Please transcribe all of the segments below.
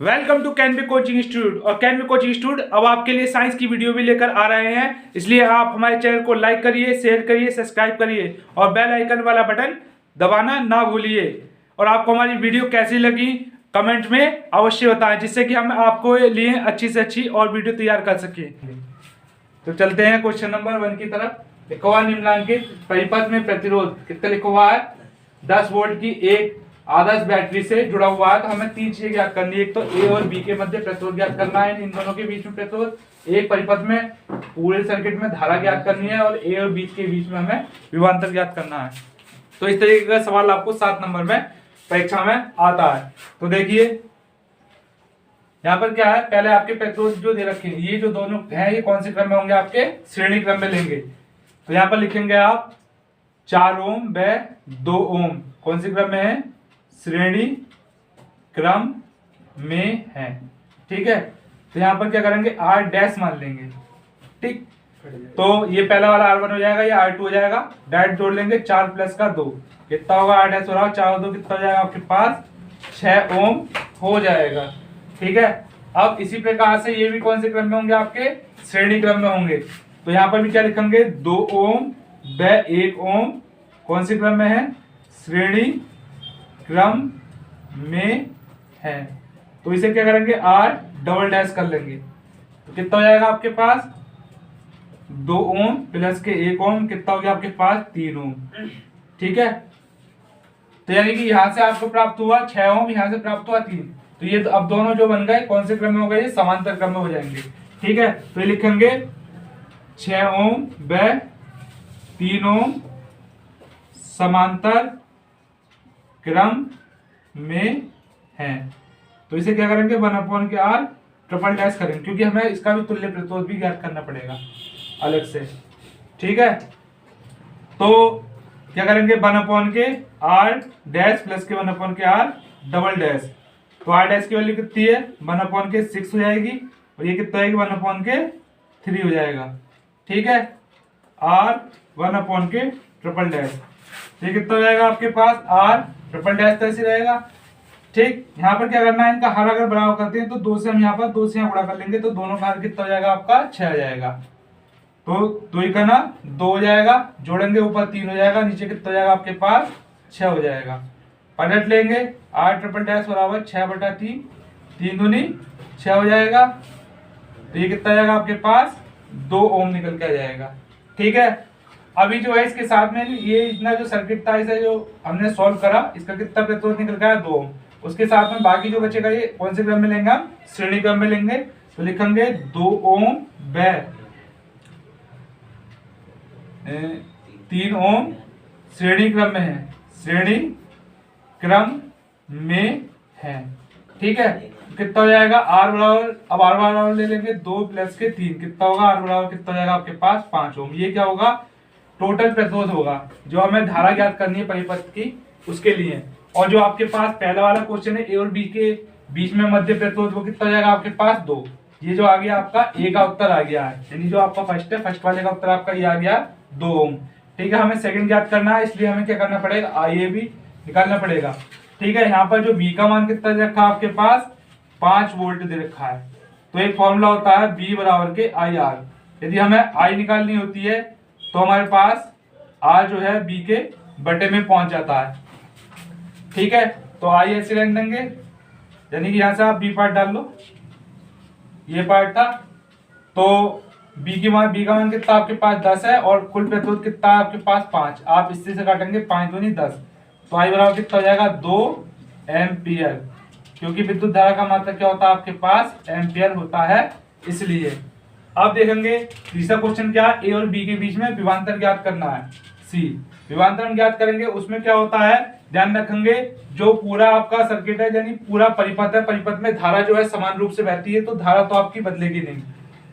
Welcome to can be coaching institute. और can be coaching institute अब आपके लिए साइंस की वीडियो भी लेकर आ रहे हैं, इसलिए आप हमारे चैनल को लाइक करिए, शेयर करिए, सब्सक्राइब करिए और बेल आइकन वाला बटन दबाना ना भूलिए। और आपको हमारी वीडियो कैसी लगी कमेंट में अवश्य बताएं, जिससे कि हम आपको लिए अच्छी से अच्छी और वीडियो तैयार कर सकें। तो चलते हैं क्वेश्चन नंबर 1 की तरफ। लिखा हुआ निम्नलिखित परिपथ में प्रतिरोध कितना लिखा हुआ है 10 वोल्ट की एक आदर्श बैटरी से जुड़ा हुआ है। तो हमें तीन चीजें ज्ञात करनी है। एक तो ए और बी के मध्य प्रतिरोध ज्ञात करना है, इन दोनों के बीच में प्रतिरोध, एक परिपथ में पूरे सर्किट में धारा ज्ञात करनी है और ए और बी के बीच में हमें विभवांतर ज्ञात करना है। तो इस तरीके का सवाल आपको 7 नंबर में परीक्षा में आता है। तो देखिए यहाँ पर क्या है, पहले आपके प्रतिरोध जो दे रखे हैं ये जो दोनों हैं ये कौन से क्रम में होंगे, आपके श्रेणी क्रम में लेंगे। तो यहाँ पर लिखेंगे आप 4 ओम व 2 ओम कौन से क्रम में है, श्रेणी क्रम में है। ठीक है, तो यहाँ पर क्या करेंगे R डैश मान लेंगे। ठीक, तो ये पहला वाला R1 हो जाएगा, ये R2 हो जाएगा, डायरेक्ट जोड़ लेंगे 4 प्लस का 2 कितना होगा, R डैश हो रहा है 4 और 2 कितना हो जाएगा आपके पास 6 ओम हो जाएगा। ठीक है, अब इसी प्रकार से ये भी कौन से क्रम में होंगे, आपके श्रेणी क्रम में होंगे। तो यहाँ पर भी क्या लिखेंगे 2 ओम व 1 ओम कौन से क्रम में है, श्रेणी क्रम में है। तो इसे क्या करेंगे R डबल डैश कर लेंगे। तो कितना हो जाएगा आपके पास 2 ओम प्लस के 1 ओम कितना हो गया आपके पास 3 ओम। ठीक है, तो यानी कि यहां से आपको प्राप्त हुआ 6 ओम, यहां से प्राप्त हुआ 3। तो ये अब दोनों जो बन गए कौन से क्रम में हो गए, समांतर क्रम में हो जाएंगे। ठीक है, तो ये लिखेंगे 6 ओम व 3 ओम समांतर क्रम में है। तो इसे क्या करेंगे 1 के R ट्रिपल डैश करेंगे, क्योंकि हमें इसका भी तुल्य प्रतिरोध भी ज्ञात करना पड़ेगा अलग से। ठीक है, तो क्या करेंगे 1 के R डैश प्लस के 1 के R डबल डैश। तो R डैश की वैल्यू कितनी है 1 के 6 हो जाएगी और ये कितना आएगी 1 के 3 हो जाएगा। ठीक है, R 1 के ट्रिपल डैश, ये कितना हो जाएगा आपके पास R ट्रिपल डैश तो ऐसे रहेगा। ठीक, यहाँ पर क्या करना है, इनका हर अगर बराबर करते हैं तो 2 से हम यहाँ पर 2 से यहाँ गुणा कर लेंगे, तो दोनों का हर कितना हो जाएगा आपका 6 हो जाएगा। तो 2 का ना 2 हो जाएगा, जोड़ेंगे ऊपर 3 हो जाएगा, नीचे कितना हो जाएगा आपके पास 6 हो जाएगा। पलट लेंगे R ट्रिपल डैश बराबर 6/3, 3 दूनी 6 हो जाएगा। तो ये कितना जाएगा आपके पास 2 ओम निकल के आ जाएगा। ठीक है, अभी जो है इसके साथ में ये इतना जो सर्किट था इसे जो हमने सॉल्व करा, इसका कितना प्रतिरोध निकल गया 2 ओम। उसके साथ में बाकी जो बचेगा ये कौन से क्रम में लेंगे, हम श्रेणी क्रम में लेंगे। तो लिखेंगे 2 ओम व 3 ओम श्रेणी क्रम में है, श्रेणी क्रम में है। ठीक है, कितना हो जाएगा R बराबर, अब R बराबर ले लेंगे 2 प्लस के 3 कितना होगा, R बराबर कितना हो जाएगा आपके पास 5 ओम। ये क्या होगा टोटल प्रतिरोध होगा जो हमें धारा ज्ञात करनी है परिपथ की उसके लिए। और जो आपके पास पहला वाला क्वेश्चन है ए और बी के बीच में मध्य प्रतिरोध वो कितना हो जाएगा आपके पास 2। ये जो आ गया आपका ए का उत्तर आ गया है, यानी जो आपका फर्स्ट है फर्स्ट वाले का उत्तर आपका ये आ गया 2 ओम। ठीक है, हमें सेकंड ज्ञात करना है, इसलिए हमें क्या करना पड़ेगा ये भी निकालना पड़ेगा। ठीक है, यहाँ पर जो बी का मान कितना दे रखा है आपके पास 5 वोल्ट दे रखा है। तो एक फॉर्मूला होता है बी बराबर के आई आर। यदि हमें आई निकालनी होती है तो हमारे पास R जो है B के बटे में पहुंच जाता है। ठीक है, तो आई ऐसे रख देंगे, यानी कि यहां से आप B पार्ट डाल लो, ये पार्ट था। तो B का मान कितना आपके पास 10 है और कुल प्रतिरोध कितना है आपके पास 5। आप इससे से काटेंगे 5 दूनी 10, तो आई बराबर कितना हो जाएगा 2 एम्पियर, क्योंकि विद्युत धारा का मात्रा क्या होता है आपके पास एम्पियर होता है इसलिए। अब देखेंगे तीसरा क्वेश्चन क्या है, ए और बी के बीच में विभवांतर ज्ञात करना है सी। विभवांतर हम ज्ञात करेंगे, उसमें क्या होता है ध्यान रखेंगे जो पूरा आपका सर्किट है यानी पूरा परिपथ है, परिपथ में धारा जो है समान रूप से बहती है, तो धारा तो आपकी बदलेगी नहीं।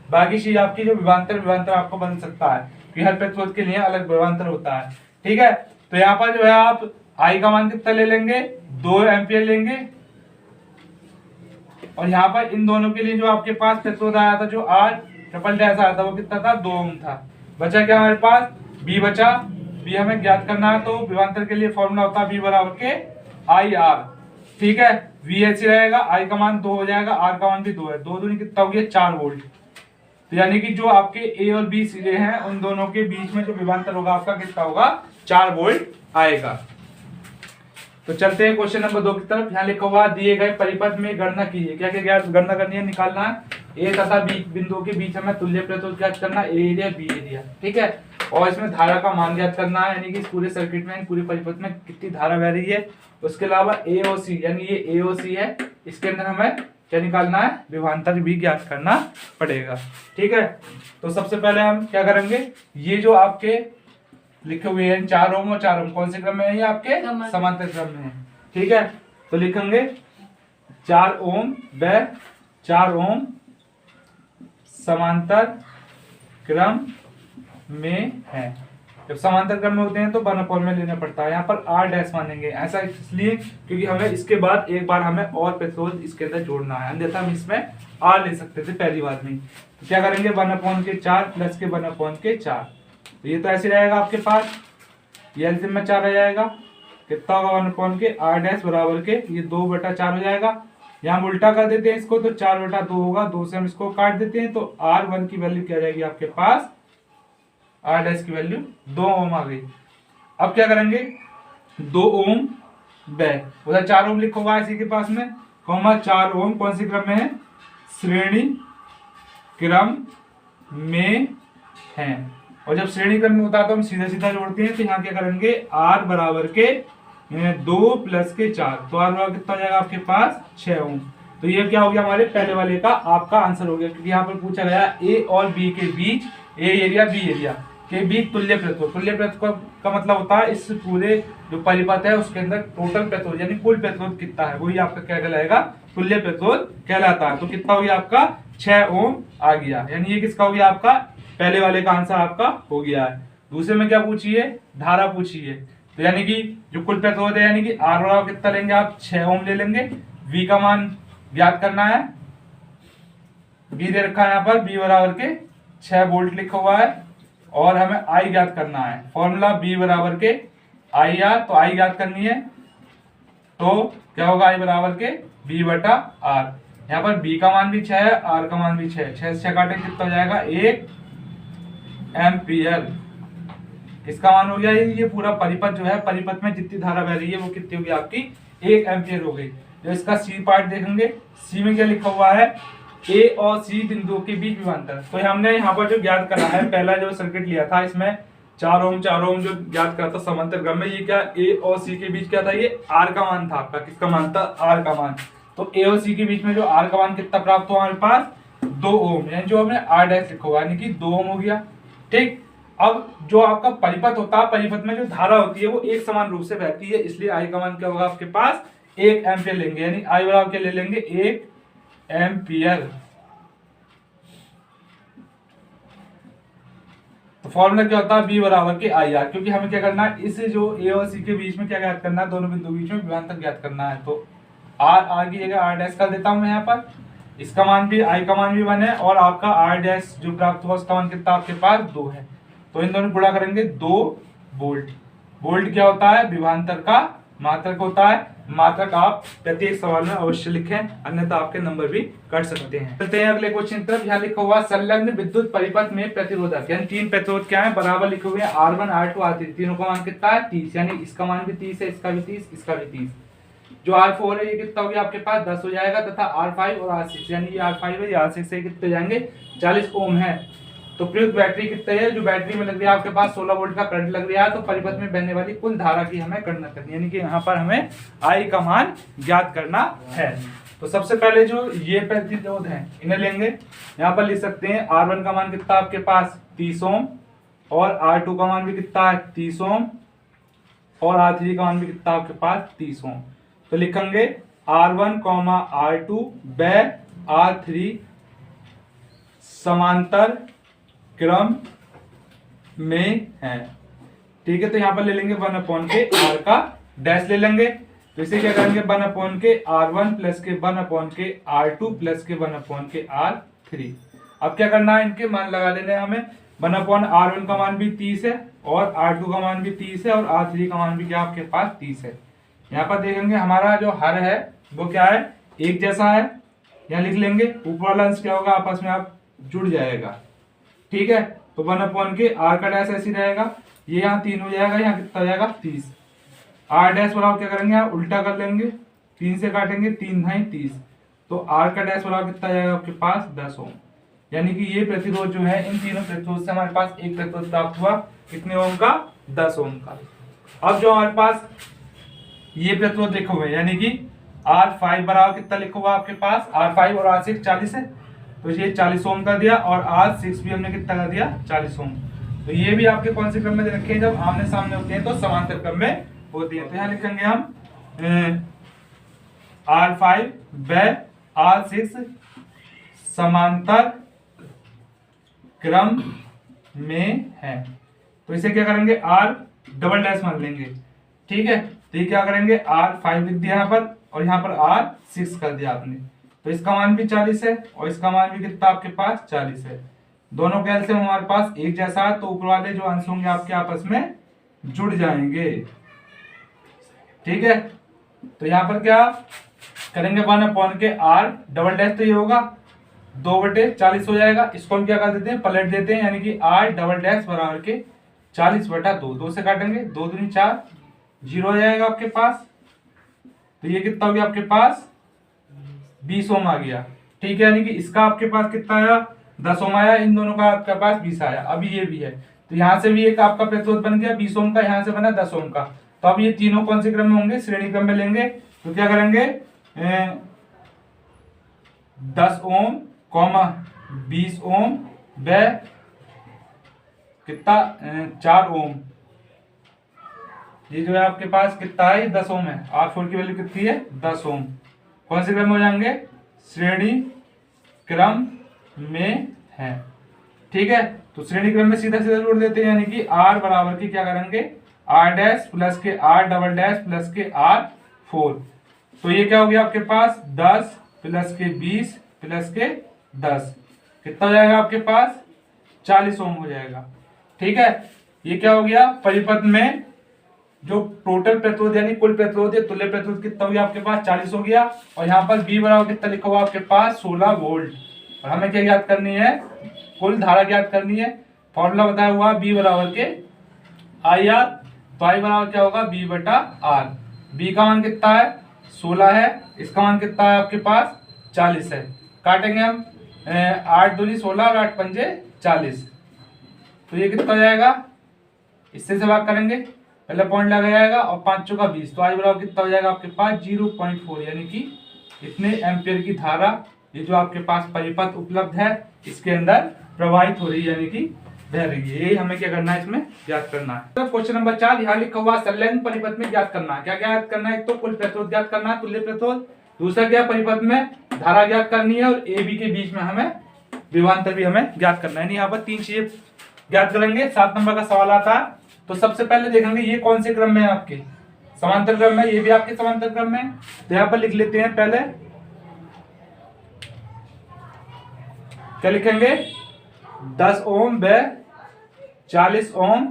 बाकी चीज आपकी जो विभवांतर आपको बदल सकता है, कि हर प्रतिरोध के लिए अलग विभवांतर होता है। ठीक है, तो यहाँ पर जो है आप आई का मान कितना ले लेंगे 2 एम्पियर लेंगे, और यहाँ पर इन दोनों के लिए जो आपके पास प्रतिरोध आया था जो R ट्रिपल डैश आया था वो कितना था 2 ओम था। बचा क्या हमारे पास B बचा, B हमें ज्ञात करना है, तो विभवांतर के लिए फॉर्मूला होता है B बराबर के आई आर। ठीक है, वी ऐसे रहेगा, आई का मान 2 हो जाएगा, आर का मान भी 2 है, 2 दूनी कितना हो गया 4 वोल्ट। तो यानी कि जो आपके ए और बी सिरे हैं उन दोनों के बीच में जो विभवांतर होगा आपका कितना होगा 4 वोल्ट आएगा। तो चलते हैं क्वेश्चन नंबर 2 की तरफ। यहाँ लिखा हुआ दिए गए परिपथ में गणना कीजिए। क्या क्या गणना करनी है, निकालना है ए तथा बी बिंदुओं के बीच हमें तुल्य प्रतिरोध ज्ञात करना, ए एरिया बी एरिया, ठीक है। और इसमें धारा का मान ज्ञात करना है, यानी कि इस पूरे सर्किट में पूरे परिपथ में कितनी धारा बह रही है। उसके अलावा ए और सी, यानी ये ए और सी है, इसके अंदर हमें क्या निकालना है, विभवांतर भी ज्ञात करना पड़ेगा, ठीक है। तो सबसे पहले हम क्या करेंगे, ये जो आपके लिखे हुए हैं 4 ओम और 4 ओम कौन से क्रम में है, ये आपके समांतर क्रम में है, ठीक है। तो लिखेंगे 4 ओम व 4 ओम समांतर क्रम में है। जब समांतर क्रम में होते हैं तो 1/4 में लेना पड़ता है। यहाँ पर आर डैश मानेंगे, ऐसा इसलिए क्योंकि हमें इसके बाद एक बार हमें और प्रतिरोध इसके अंदर जोड़ना है, अन्यथा हम इसमें आर ले सकते थे पहली बार में। तो क्या करेंगे 1/4 प्लस के 1/4, तो ये तो ऐसे रहेगा आपके पास, ये एलसीएम में 4 आ जाएगा, कितना होगा 1/4 आर डैश बराबर के ये 2/4 हो जाएगा। यहाँ उल्टा कर देते हैं इसको, तो 4/2 होगा, 2 से हम इसको काट देते हैं, तो R1 की वैल्यू क्या जाएगी आपके पास, R डैश की वैल्यू 2 ओम आ गई। अब क्या करेंगे 2 ओम व उधर 4 ओम लिखा हुआ है इसी के पास में, 4 ओम कौन सी क्रम में है, श्रेणी क्रम में है। और जब श्रेणी क्रम में होता है तो हम सीधा सीधा जोड़ते हैं, तो यहाँ क्या करेंगे R बराबर के 2 प्लस के 4, तो R बराबर कितना जाएगा आपके पास 6 ओम। तो ये क्या हो गया हमारे पहले वाले का आपका आंसर हो गया, क्योंकि यहाँ पर पूछा गया ए और बी के बीच, ए एरिया बी एरिया के बीच तुल्य प्रतिरोध। तुल्य प्रतिरोध का मतलब होता है इस पूरे जो परिपथ है उसके अंदर टोटल प्रतिरोध यानी कुल प्रतिरोध कितना है, वही आपका क्या कहलाएगा, तुल्य प्रतिरोध कहलाता है। तो कितना हो गया आपका 6 ओम आ गया, यानी ये किसका हो गया आपका पहले वाले का आंसर आपका हो गया है। दूसरे में क्या पूछी है, धारा पूछी है, तो यानी कि जो कुल प्रतिरोध है यानी कि आर बराबर कितना लेंगे आप 6 ओम ले लेंगे। वी का मान ज्ञात करना है, बी दे रखा है यहाँ पर, बी बराबर के 6 वोल्ट लिखा हुआ है, और हमें आई ज्ञात करना है। फॉर्मूला बी बराबर के आई आर, तो आई ज्ञात करनी है, तो क्या होगा आई बराबर के बी बटा आर। यहाँ पर बी का मान भी 6 है, आर का मान भी 6, 6 से 6 काटे कितना हो जाएगा 1 एम्पियर। इसका मान हो गया ये पूरा परिपथ जो है, परिपथ में जितनी धारा बह रही है वो कितनी होगी आपकी 1 एम्पियर हो गई। जो इसका सी पार्ट देखेंगे, सी में क्या लिखा हुआ है, ए और सी बिंदुओं के बीच विभवांतर। तो हमने यहाँ पर जो ज्ञात करा है, पहला जो सर्किट लिया था इसमें 4 ओम जो ज्ञात करा था समांतर क्रम में, ये क्या ए और सी के बीच क्या था, ये आर का मान था आपका, किसका मान था आर का मान। तो ए और सी के बीच में जो आर का मान कितना प्राप्त हुआ हमारे पास 2 ओम, यानी जो हमने आर डैश लिखा हुआ यानी कि 2 ओम हो गया, ठीक। अब जो आपका परिपथ होता है, परिपथ में जो धारा होती है वो एक समान रूप से बहती है, इसलिए आई का मान क्या होगा आपके पास 1 एम्पियर लेंगे, यानी आई बराबर क्या ले लेंगे 1 एम्पियर। तो फॉर्मूला क्या होता है बी बराबर के आई आर, क्योंकि हमें क्या करना है, इस जो ए और सी के बीच में क्या ज्ञात करना है, दोनों बिंदु के बीच में विभवांतर ज्ञात करना है। तो आर की जगह आर डैश कर देता हूं मैं यहाँ पर, इसका मान भी आई का मान भी 1 है, और आपका आर डैश जो प्राप्त हुआ उसका मान कितना आपके पास 2 है। तो इन दोनों गुणा करेंगे 2 वोल्ट। वोल्ट क्या होता है, विभवांतर का मात्रक होता है। मात्रक आप प्रत्येक सवाल में अवश्य लिखें, अन्यथा आपके नंबर भी कट सकते हैं। चलते हैं अगले क्वेश्चन की तरफ। यहाँ लिखा हुआ संलग्न विद्युत परिपथ में प्रतिरोधक, यानी 3 प्रतिरोध क्या है, बराबर लिखे हुए हैं R1 R2 R3, तीनों का मान कितना है 30, यानी इसका मान भी 30 है, इसका भी 30, इसका भी 30। जो R4 है ये कितना हो गया आपके पास 10 हो जाएगा, तथा R5 और R6 यानी ये R5 है, ये R6 से कितने जाएंगे 40 ओम है। तो प्रयुक्त बैटरी कितने है, जो बैटरी में लग रही है आपके पास 16 वोल्ट का करंट लग रहा है, तो परिपथ में बहने वाली कुल धारा की हमें गणना करनी है, यानी कि यहाँ पर हमें आई का मान ज्ञात करना है। तो सबसे पहले जो ये प्रतिरोध है इन्हें लेंगे, यहाँ पर लिख सकते हैं R1 का मान कितना आपके पास 30 ओम, और R2 का मान भी कितना है 30 ओम, और R3 का मान भी कितना आपके पास 30 ओम। तो लिखेंगे R1, R2 व R3 समांतर क्रम में है, ठीक है। तो यहाँ पर ले लेंगे 1 के R का डैश ले लेंगे, तो इसे क्या करेंगे 1 के R1 प्लस के 1 के R2 प्लस के 1 के R3। अब क्या करना है, इनके मान लगा लेने हमें। 1/R1 का मान भी 30 है, और R2 का मान भी 30 है, और R3 का मान भी क्या आपके पास 30 है। यहाँ पर देखेंगे हमारा जो हर है वो क्या है, एक जैसा है। यहाँ लिख लेंगे, ऊपर वाला अंश क्या होगा, आपस में आप जुड़ जाएगा। ठीक है, तो 1 के आर का डैश ऐसे रहेगा, ये यहाँ 3 हो जाएगा, यहाँ कितना हो जाएगा 30। आर डैश बराबर क्या करेंगे, आप उल्टा कर लेंगे, 3 से काटेंगे, 3 है 30, तो आर का डैश बराबर कितना जाएगा आपके पास 10 ओम। यानी कि ये प्रतिरोध जो है, इन तीनों प्रतिरोध से हमारे पास एक प्रतिरोध प्राप्त हुआ, कितने ओम का, 10 ओम का। अब जो हमारे पास ये प्रतिरोध लिखे हुए हैं, यानी कि R5 बराबर कितना लिखा हुआ आपके पास, R5 और R6 40 है, तो ये 40 ओम कर दिया, और R6 भी हमने कितना कर दिया, 40 ओम। तो ये भी आपके कौन से क्रम में रखे हैं, जब आमने सामने होते हैं तो समांतर क्रम में होती है। तो यहाँ लिखेंगे हम R5 व R6 समांतर क्रम में है। तो इसे क्या करेंगे, R डबल डैश मान लेंगे। ठीक है, तो ये क्या करेंगे, R5 लिख दिया यहाँ पर, और यहाँ पर R6 कर दिया आपने। तो इसका मान भी 40 है, और इसका मान भी कितना आपके पास 40 है। दोनों का एलसीएम हमारे पास एक जैसा है, तो ऊपर वाले जो अंश होंगे आपके आपस में जुड़ जाएंगे। ठीक है, तो यहाँ पर क्या करेंगे, 1 के R डबल डैश, तो ये होगा 2/40 हो जाएगा। इसको हम क्या कर देते हैं, पलट देते हैं, यानी कि R डबल डैश बराबर के 40/2, 2 से काटेंगे, 2 दूनी 4, 0 हो जाएगा आपके पास। तो ये कितना हो गया आपके पास, 20 ओम आ गया। ठीक है, यानी कि इसका आपके पास कितना आया, 10 ओम आया, इन दोनों का आपके पास 20 आया। अभी ये भी है, तो यहाँ से भी एक आपका प्रतिरोध बन गया 20 ओम का, यहाँ से बना 10 ओम का। तो अब ये तीनों कौन से क्रम में होंगे, श्रेणी क्रम में लेंगे। तो क्या करेंगे, 10 ओम, 20 ओम व कितना 4 ओम। ये जो है आपके पास कितना है, 10 ओम है। R4 की वैल्यू कितनी है, 10 ओम। कौन से क्रम में हो जाएंगे, श्रेणी क्रम में है। ठीक है, तो श्रेणी क्रम में सीधा सीधा जोड़ देते हैं, यानी कि R बराबर की क्या करेंगे, R डैश प्लस के R डबल डैश प्लस के R4। तो ये क्या हो गया आपके पास, 10 प्लस के 20 प्लस के 10, कितना हो जाएगा आपके पास, 40 ओम हो जाएगा। ठीक है, ये क्या हो गया, परिपथ में जो टोटल प्रतिरोध यानी कुल प्रतिरोध है, तुल्य प्रतिरोध कितना हो गया आपके पास, 40 हो गया। और यहाँ पर B बराबर कितना लिखा हुआ आपके पास, 16 वोल्ट। और हमें क्या ज्ञात करनी है, कुल धारा ज्ञात करनी है। फॉर्मूला बताया हुआ B बराबर के IR, तो I बराबर क्या होगा, B/R। B का मान कितना है, 16 है, इसका मान कितना है आपके पास, 40 है। काटेंगे हम, 8 दूनी 16 और 8 पंजे 40, तो ये कितना हो जाएगा, इससे से भाग करेंगे, पहले पॉइंट लगा जाएगा, और 5 चौका 20, तो I बराबर कितना हो जाएगा आपके पास 0.4, यानी कि इतने एम्पियर की धारा ये जो आपके पास परिपथ उपलब्ध है इसके अंदर प्रवाहित हो रही है, यानी कि बह रही है। यही हमें क्या करना है, इसमें ज्ञात करना है। तो क्वेश्चन नंबर 4 यहाँ लिखा हुआ, संलग्न परिपथ में ज्ञात करना है। क्या ज्ञात करना है, एक तो कुल प्रतिरोध ज्ञात करना है, तुल्य प्रतिरोध। दूसरा क्या, परिपथ में धारा ज्ञात करनी है, और ए बी के बीच में हमें विभवांतर भी हमें ज्ञात करना है। यहाँ पर 3 चीजें ज्ञात करेंगे। 7 नंबर का सवाल आता है, तो सबसे पहले देखेंगे ये कौन से क्रम में है, आपके समांतर क्रम में, ये भी आपके समांतर क्रम में। तो यहाँ पर लिख लेते हैं, पहले क्या लिखेंगे, 10 ओम व 40 ओम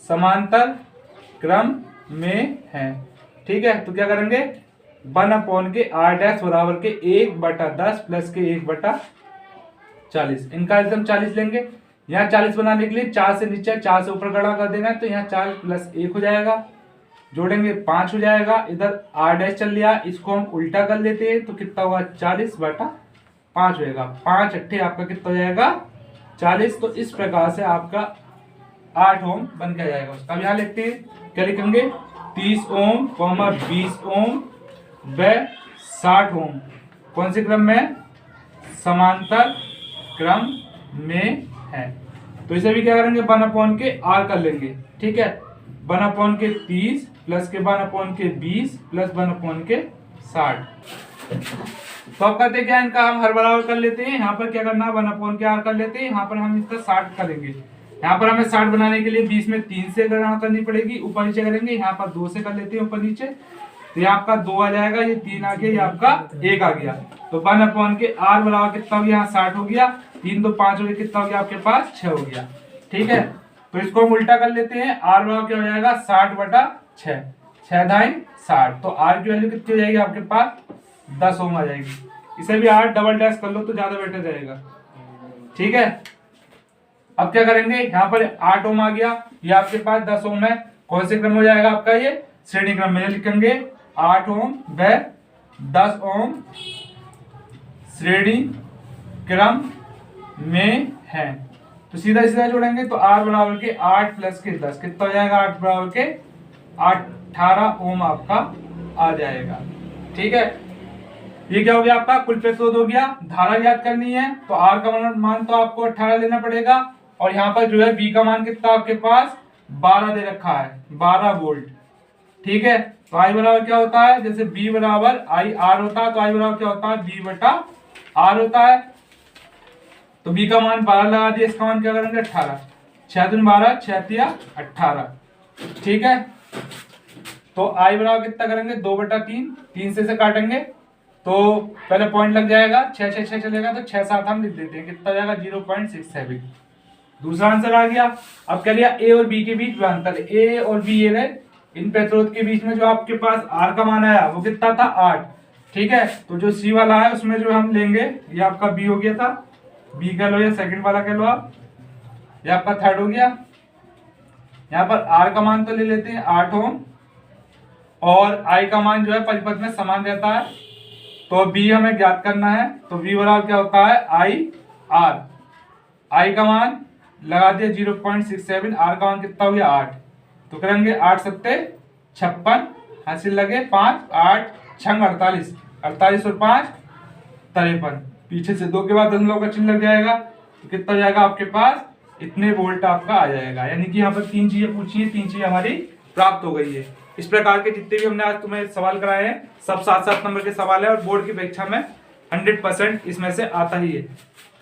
समांतर क्रम में है। ठीक है, तो क्या करेंगे, 1 के R डैश बराबर के 1/10 प्लस के 1/40, इनका एलसीएम 40 लेंगे। यहाँ 40 बनाने के लिए 4 से नीचे 4 से ऊपर गणा कर देना है, तो यहाँ 4 प्लस 1 हो जाएगा, जोड़ेंगे 5 हो जाएगा। इधर R डैश चल लिया, इसको हम उल्टा कर लेते हैं, तो कितना होगा, 40/5 होगा। 5 अट्ठे आपका कितना हो जाएगा, 40। तो इस प्रकार से आपका 8 ओम बन के जाएगा। अब यहाँ लिखते हैं, क्या लिखेंगे, 30 ओम, 20 ओम व 60 ओम कौन से क्रम में, समांतर क्रम में है। तो इसे भी क्या करेंगे, 1 के R कर लेंगे। ठीक है, 1 के 30 प्लस के 1 के 20 प्लस 1 के 60। तो अब करते क्या, इनका हम हर बराबर कर लेते हैं। यहाँ पर क्या करना है, 1 के R कर लेते हैं, यहाँ पर हम इसका 60 करेंगे। यहाँ पर हमें 60 बनाने के लिए 20 में 3 से गणना करनी पड़ेगी, ऊपर नीचे करेंगे। यहाँ पर 2 से कर लेते हैं ऊपर नीचे, तो ये आपका 2 आ जाएगा, ये 3 आ गया, ये आपका 1 आ गया। तो 1 के R बराबर कितना हो गया, यहाँ 60 हो गया, 3 2 5 हो गया, कितना हो गया आपके पास, 6 हो गया। ठीक है, तो इसको हम उल्टा कर लेते हैं, R बराबर क्या हो जाएगा, 60/6। 6 दाई 60, तो आर की वैल्यू कितनी हो जाएगी आपके पास 10 ओम आ जाएगी। इसे भी आर डबल डैश कर लो तो ज्यादा बेटर रहेगा। ठीक है, अब क्या करेंगे, यहाँ पर 8 ओम आ गया, ये आपके पास 10 ओम है। कौन से क्रम हो जाएगा आपका, ये श्रेणी क्रम में लिखेंगे 8 ओम व 10 ओम श्रेणी क्रम में है। तो सीधा सीधा जोड़ेंगे तो R बराबर के 8 प्लस के 10 कितना हो जाएगा, 8 बराबर के 18 ओम आपका आ जाएगा। ठीक है, ये क्या हो गया आपका कुल प्रतिरोध हो गया। धारा याद करनी है तो R का मान तो आपको 18 लेना पड़ेगा, और यहाँ पर जो है V का मान कितना आपके पास 12 दे रखा है, 12 वोल्ट। ठीक है, तो I बराबर क्या होता है, जैसे B बराबर I R होता है तो I बराबर क्या होता है B बटा R होता है। तो B का मान 12 लगा दिया, इसका मान क्या करेंगे 18, 6 दूनी 12, 6 तिया 18। ठीक है, तो I बराबर कितना करेंगे 2 बटा 3, 3 से काटेंगे तो पहले पॉइंट लग जाएगा, 6 6 6 चलेगा तो 6 7 हम लिख देते हैं, कितना जाएगा 0.67। दूसरा आंसर आ गया। अब क्या लिया, ए और बी के बीच अंतर, ए और बी ये रहे, इन प्रतिरोध के बीच में जो आपके पास आर का मान आया वो कितना था 8। ठीक है, तो जो सी वाला है उसमें जो हम लेंगे, ये आपका बी हो गया था, बी कह लो या सेकंड वाला कह लो आप, ये आपका थर्ड हो गया। यहाँ पर आर का मान तो ले लेते हैं 8 ओम, और आई का मान जो है परिपथ में समान रहता है, तो बी हमें ज्ञात करना है। तो बी बराबर क्या होता है आई आर, आई का मान लगा दिया 0.67, आर का मान कितना हो गया 8, तो करेंगे 8 सत्ते 56, हासिल लगे 5, 8 छंग 48, 48 और 5 53, पीछे से 2 के बाद दशमलव का चिन्ह लग जाएगा, तो कितना हो जाएगा आपके पास इतने वोल्ट आपका आ जाएगा। यानी कि यहाँ पर 3 चीजें पूछी है, 3 चीजें हमारी प्राप्त हो गई है। इस प्रकार के जितने भी हमने आज तुम्हें सवाल कराए हैं सब 7-7 नंबर के सवाल है, और बोर्ड की परीक्षा में 100% इसमें से आता ही है।